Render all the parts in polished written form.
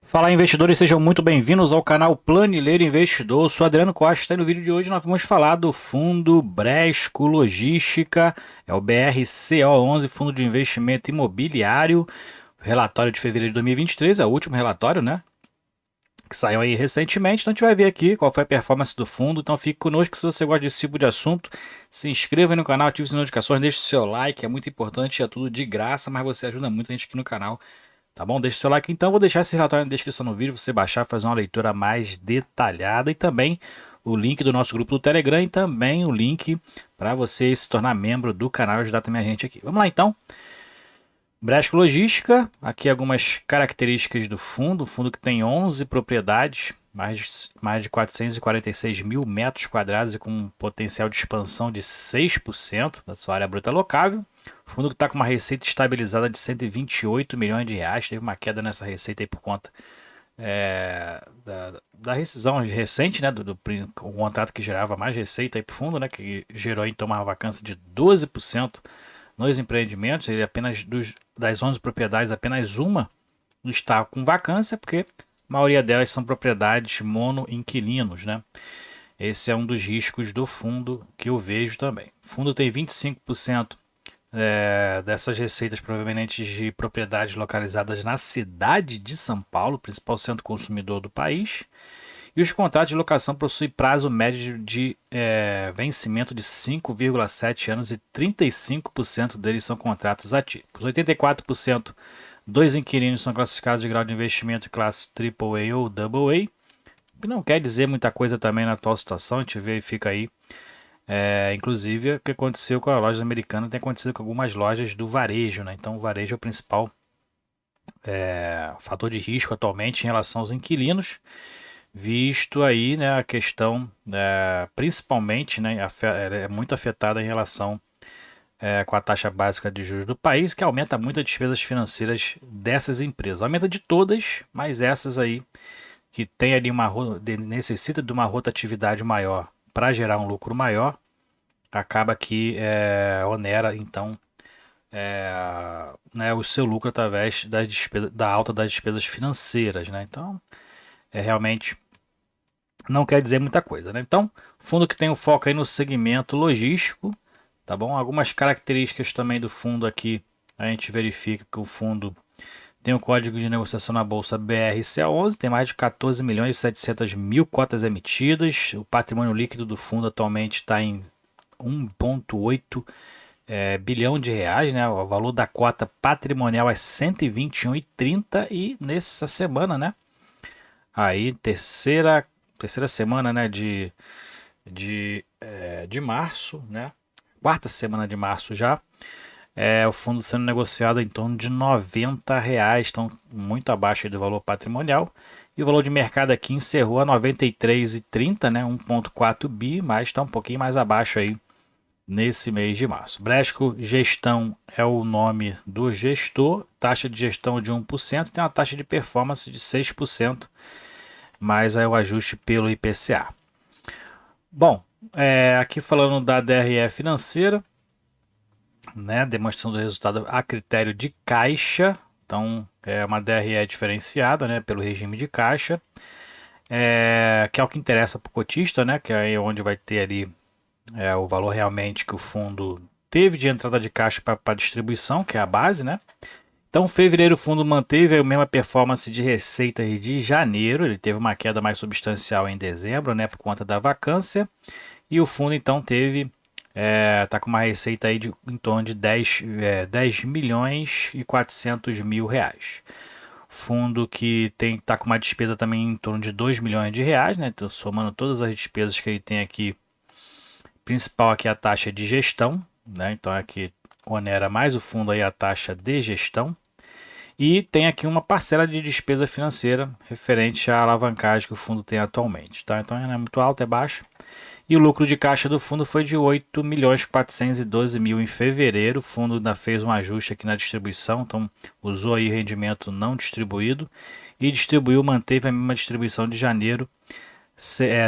Fala investidores, sejam muito bem-vindos ao canal Planileiro Investidor. Eu sou Adriano Costa e no vídeo de hoje nós vamos falar do fundo Bresco Logística, é o BRCO11, Fundo de Investimento Imobiliário, relatório de fevereiro de 2023, é o último relatório, né? Que saiu aí recentemente, então a gente vai ver aqui qual foi a performance do fundo, então fique conosco se você gosta desse tipo de assunto, se inscreva aí no canal, ative as notificações, deixe o seu like, é muito importante, é tudo de graça, mas você ajuda muito a gente aqui no canal. Tá bom? Deixa o seu like então, vou deixar esse relatório na descrição do vídeo para você baixar, fazer uma leitura mais detalhada e também o link do nosso grupo do Telegram e também o link para você se tornar membro do canal e ajudar também a gente aqui. Vamos lá então. Bresco Logística, aqui algumas características do fundo que tem 11 propriedades, mais de 446 mil metros quadrados e com um potencial de expansão de 6% da sua área bruta locável. Fundo que está com uma receita estabilizada de 128 milhões de reais, teve uma queda nessa receita aí por conta da rescisão recente, né, do contrato que gerava mais receita para o fundo, né, que gerou então uma vacância de 12% nos empreendimentos. Ele apenas das 11 propriedades, apenas uma está com vacância, porque a maioria delas são propriedades monoinquilinos, né? Esse é um dos riscos do fundo que eu vejo também. O fundo tem 25% dessas receitas provenientes de propriedades localizadas na cidade de São Paulo, principal centro consumidor do país. E os contratos de locação possuem prazo médio de vencimento de 5,7 anos e 35% deles são contratos atípicos. 84% dos inquilinos são classificados de grau de investimento classe AAA ou AA. Não quer dizer muita coisa também na atual situação, a gente verifica aí. Inclusive, o que aconteceu com a loja americana tem acontecido com algumas lojas do varejo, né? Então, o varejo é o principal fator de risco atualmente em relação aos inquilinos, visto aí, né, a questão, principalmente, né, ela é muito afetada em relação com a taxa básica de juros do país, que aumenta muito as despesas financeiras dessas empresas. Aumenta de todas, mas essas aí que tem ali necessita de uma rotatividade maior para gerar um lucro maior, acaba que onera então né, o seu lucro através da alta das despesas financeiras, né? Então, realmente não quer dizer muita coisa, né? Então, fundo que tem o foco aí no segmento logístico, tá bom? Algumas características também do fundo aqui, a gente verifica que o fundo tem o código de negociação na bolsa BRCA11, tem mais de 14 milhões e 700 mil cotas emitidas, o patrimônio líquido do fundo atualmente está em 1,8 bilhão de reais, né? O valor da cota patrimonial é 121,30 e nessa semana, né? Aí, terceira semana, né, de março, né? Quarta semana de março já. O fundo sendo negociado em torno de R$ 90, então muito abaixo do valor patrimonial. E o valor de mercado aqui encerrou a 93,30, né? 1,4 bi, mas está um pouquinho mais abaixo aí nesse mês de março. Bresco Gestão é o nome do gestor, taxa de gestão de 1%, tem uma taxa de performance de 6%, mais é o ajuste pelo IPCA. Bom, aqui falando da DRE financeira, né, demonstrando o resultado a critério de caixa, então é uma DRE diferenciada, né, pelo regime de caixa, que é o que interessa para o cotista, né, que é onde vai ter ali o valor realmente que o fundo teve de entrada de caixa para distribuição, que é a base, né? Então, fevereiro o fundo manteve a mesma performance de receitas de janeiro, ele teve uma queda mais substancial em dezembro, né, por conta da vacância, e o fundo então tá com uma receita aí em torno de 10 milhões e 400 mil reais. Fundo que tá com uma despesa também em torno de 2 milhões de reais, né, então, somando todas as despesas que ele tem aqui, principal aqui é a taxa de gestão, né, então aqui onera mais o fundo aí a taxa de gestão. E tem aqui uma parcela de despesa financeira referente à alavancagem que o fundo tem atualmente. Tá? Então não é muito alto, é baixo. E o lucro de caixa do fundo foi de 8 milhões 412 mil em fevereiro. O fundo ainda fez um ajuste aqui na distribuição, então usou aí rendimento não distribuído e manteve a mesma distribuição de janeiro,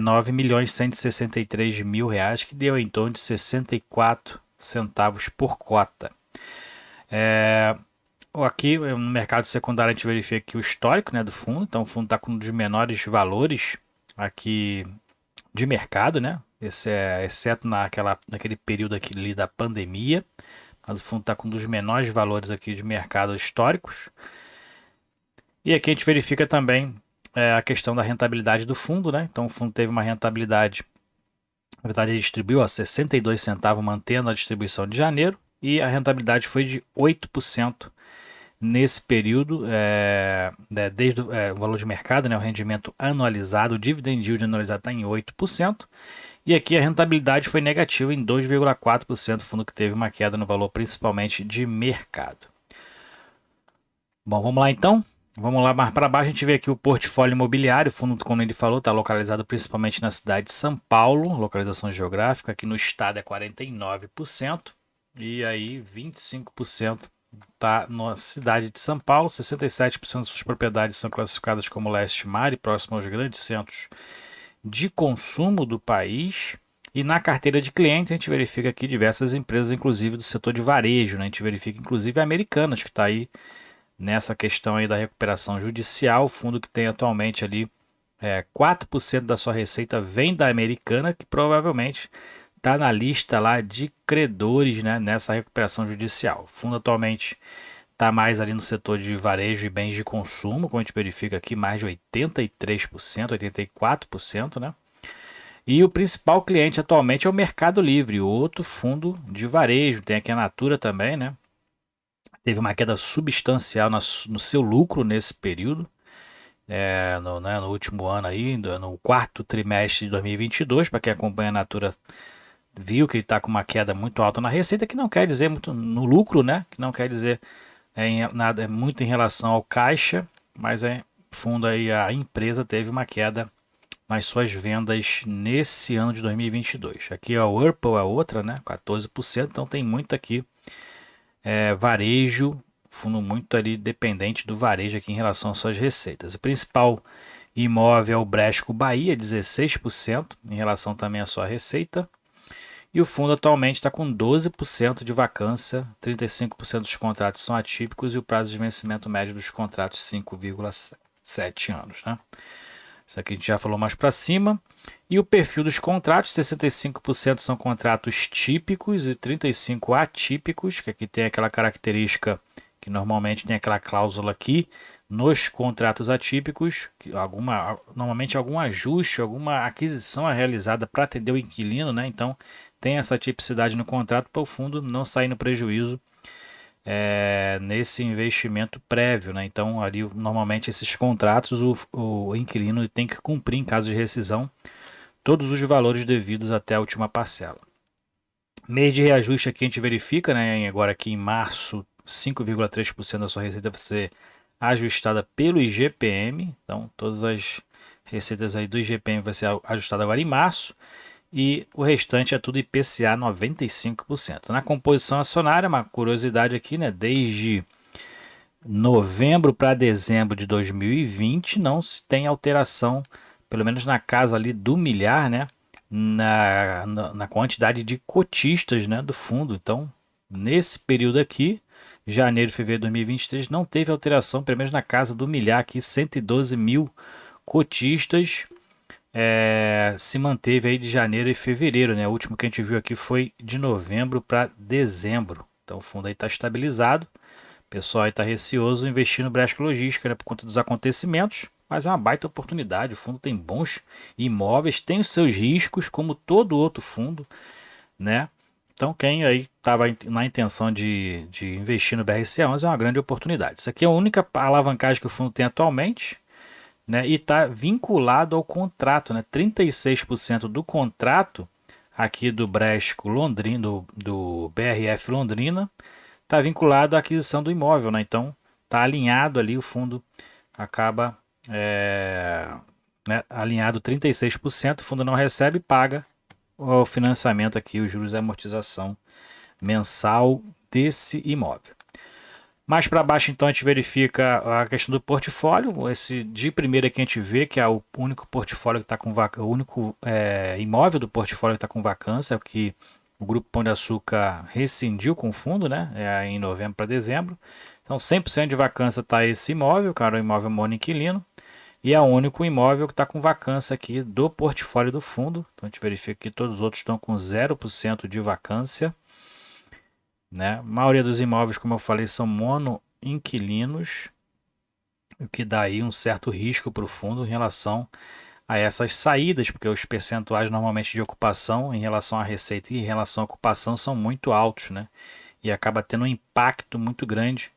9 milhões 163 mil reais, que deu em torno de 64 centavos por cota. Aqui no mercado secundário a gente verifica aqui o histórico, né, do fundo. Então o fundo está com um dos menores valores aqui de mercado, né? Exceto naquele período aqui ali da pandemia. Mas o fundo está com um dos menores valores aqui de mercado históricos. E aqui a gente verifica também a questão da rentabilidade do fundo, né? Então o fundo teve uma rentabilidade, na verdade ele distribuiu a 62 centavos, mantendo a distribuição de janeiro, e a rentabilidade foi de 8% nesse período, desde o valor de mercado, né, o rendimento anualizado, o dividend yield anualizado está em 8%, e aqui a rentabilidade foi negativa em 2,4%, fundo que teve uma queda no valor principalmente de mercado. Bom, vamos lá então. Vamos lá mais para baixo, a gente vê aqui o portfólio imobiliário. O fundo, como ele falou, está localizado principalmente na cidade de São Paulo, localização geográfica. Aqui no estado é 49%, e aí 25% está na cidade de São Paulo. 67% das suas propriedades são classificadas como leste-mar e próximo aos grandes centros de consumo do país. E na carteira de clientes a gente verifica aqui diversas empresas, inclusive do setor de varejo, né? A gente verifica inclusive a Americanas, que está aí nessa questão aí da recuperação judicial. O fundo que tem atualmente ali 4% da sua receita vem da Americana, que provavelmente está na lista lá de credores, né, nessa recuperação judicial. O fundo atualmente está mais ali no setor de varejo e bens de consumo, como a gente verifica aqui, mais de 83%, 84%, né? E o principal cliente atualmente é o Mercado Livre, outro fundo de varejo. Tem aqui a Natura também, né? Teve uma queda substancial no seu lucro nesse período, no último ano aí, no quarto trimestre de 2022. Para quem acompanha a Natura, viu que ele está com uma queda muito alta na receita, que não quer dizer muito no lucro, né? Que não quer dizer nada, muito em relação ao caixa, mas fundo aí, a empresa teve uma queda nas suas vendas nesse ano de 2022. Aqui a Whirlpool é outra, né? 14%, então tem muito aqui varejo, fundo muito ali dependente do varejo aqui em relação às suas receitas. O principal imóvel é o Bresco Bahia, 16% em relação também à sua receita. E o fundo atualmente está com 12% de vacância, 35% dos contratos são atípicos e o prazo de vencimento médio dos contratos 5,7 anos, né? Isso aqui a gente já falou mais para cima. E o perfil dos contratos, 65% são contratos típicos e 35% atípicos, que aqui tem aquela característica que normalmente tem aquela cláusula aqui nos contratos atípicos, que normalmente algum ajuste, alguma aquisição é realizada para atender o inquilino, né? Então tem essa tipicidade no contrato para o fundo não sair no prejuízo nesse investimento prévio, né? Então ali normalmente esses contratos o inquilino tem que cumprir em caso de rescisão todos os valores devidos até a última parcela. Mês de reajuste aqui a gente verifica, né? Agora aqui em março 5,3% da sua receita vai ser ajustada pelo IGPM, então todas as receitas aí do IGPM vai ser ajustada agora em março. E o restante é tudo IPCA 95%. Na composição acionária, uma curiosidade aqui, né? Desde novembro para dezembro de 2020 não se tem alteração, pelo menos na casa ali do milhar, né? Na quantidade de cotistas, né, do fundo. Então, nesse período aqui, janeiro e fevereiro de 2023, não teve alteração, pelo menos na casa do milhar aqui, 112 mil cotistas. Se manteve aí de janeiro e fevereiro, né? O último que a gente viu aqui foi de novembro para dezembro. Então o fundo aí está estabilizado. O pessoal aí está receoso investir no Bresco Logística, né, por conta dos acontecimentos, mas é uma baita oportunidade. O fundo tem bons imóveis, tem os seus riscos, como todo outro fundo, né? Então quem aí estava na intenção de investir no BRCA11 é uma grande oportunidade. Isso aqui é a única alavancagem que o fundo tem atualmente, né, e está vinculado ao contrato, né? 36% do contrato aqui do Bresco Londrina, do BRF Londrina, está vinculado à aquisição do imóvel, né? Então está alinhado ali, o fundo acaba alinhado 36%, o fundo não recebe e paga o financiamento aqui, os juros e amortização mensal desse imóvel. Mais para baixo, então, a gente verifica a questão do portfólio. Esse de primeira que a gente vê que é o único portfólio que está com o único imóvel do portfólio que está com vacância, é o que o Grupo Pão de Açúcar rescindiu com o fundo, né? Em novembro para dezembro. Então 100% de vacância está esse imóvel, cara, o imóvel monoinquilino. E é o único imóvel que está com vacância aqui do portfólio do fundo. Então a gente verifica que todos os outros estão com 0% de vacância, né? A maioria dos imóveis, como eu falei, são monoinquilinos, o que dá aí um certo risco para o fundo em relação a essas saídas, porque os percentuais normalmente de ocupação em relação à receita e em relação à ocupação são muito altos, né? E acaba tendo um impacto muito grande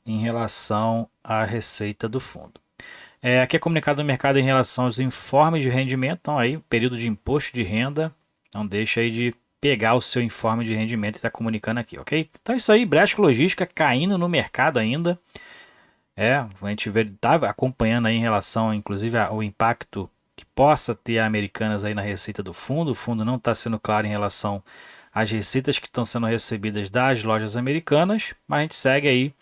em relação à receita do fundo. Aqui é comunicado no mercado em relação aos informes de rendimento, então aí, período de imposto de renda, não deixa aí de pegar o seu informe de rendimento e estar comunicando aqui, ok? Então é isso aí, Bradesco Logística caindo no mercado ainda, a gente está acompanhando aí em relação, inclusive, ao impacto que possa ter a Americanas aí na receita do fundo. O fundo não está sendo claro em relação às receitas que estão sendo recebidas das lojas americanas, mas a gente segue aí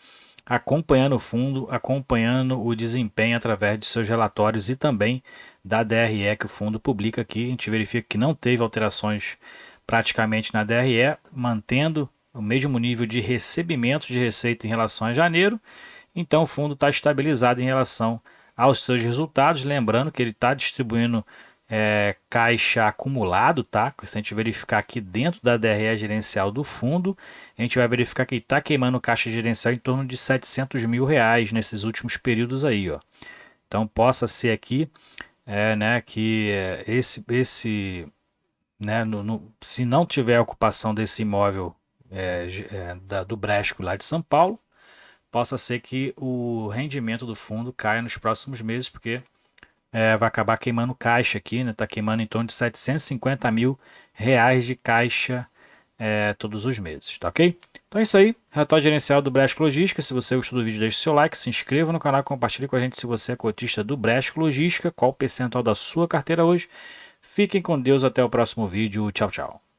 acompanhando o fundo, acompanhando o desempenho através de seus relatórios e também da DRE que o fundo publica aqui. A gente verifica que não teve alterações praticamente na DRE, mantendo o mesmo nível de recebimento de receita em relação a janeiro. Então o fundo está estabilizado em relação aos seus resultados, lembrando que ele está distribuindo caixa acumulado, tá? Se a gente verificar aqui dentro da DRE gerencial do fundo, a gente vai verificar que ele está queimando caixa gerencial em torno de R$ 700 mil nesses últimos períodos aí, ó. Então possa ser aqui, né, que né, se não tiver ocupação desse imóvel do Bradesco lá de São Paulo, possa ser que o rendimento do fundo caia nos próximos meses, porque vai acabar queimando caixa aqui, né? Está queimando em torno de R$ 750 mil de caixa todos os meses, tá ok? Então é isso aí, relatório gerencial do Bradesco Logística. Se você gostou do vídeo, deixe seu like, se inscreva no canal, compartilhe com a gente se você é cotista do Bradesco Logística, qual o percentual da sua carteira hoje. Fiquem com Deus, até o próximo vídeo, tchau, tchau.